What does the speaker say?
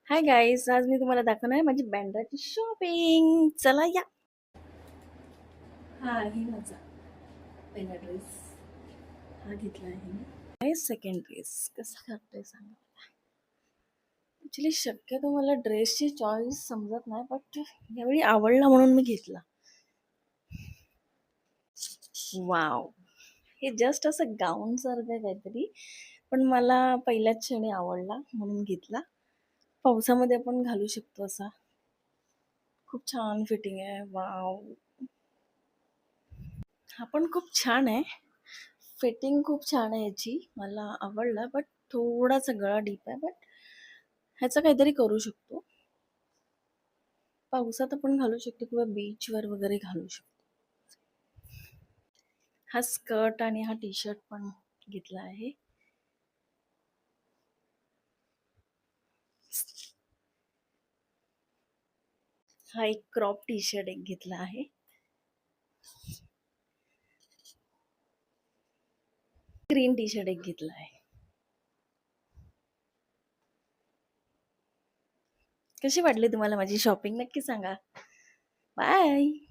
Hi guys, आज मी तुम्हाला दाखवणार आहे माझी बँड्राची शॉपिंग. चला या. हा आहे माझा पहिला ड्रेस. हा घेतला आहे मी. सेकंड ड्रेस कसा घालतोय सांगा. ॲक्च्युली शक्यतो मला ड्रेसची चॉईस समजत नाही, बट यावेळी आवडला म्हणून मी घेतला. वाव, हे जस्ट असं गाऊन सारखं आहे काहीतरी, पण मला पहिल्याच क्षणी आवडला म्हणून घेतला. पावसामध्ये आपण घालू शकतो असा. खूप छान फिटिंग आहे. वाव, हा पण खूप छान आहे. फिटिंग खूप छान आहे याची, मला आवडला. बट थोडासा गळा डीप आहे, बट ह्याचं काहीतरी करू शकतो. पावसात आपण घालू शकतो किंवा बीचवर वगैरे घालू शकतो. हा स्कर्ट आणि हा टी शर्ट पण घेतला आहे. हा एक क्रॉप टी शर्ट एक घेतला आहे. ग्रीन टी शर्ट एक घेतला आहे. कशी वाटली तुम्हाला माझी शॉपिंग नक्की सांगा. बाय.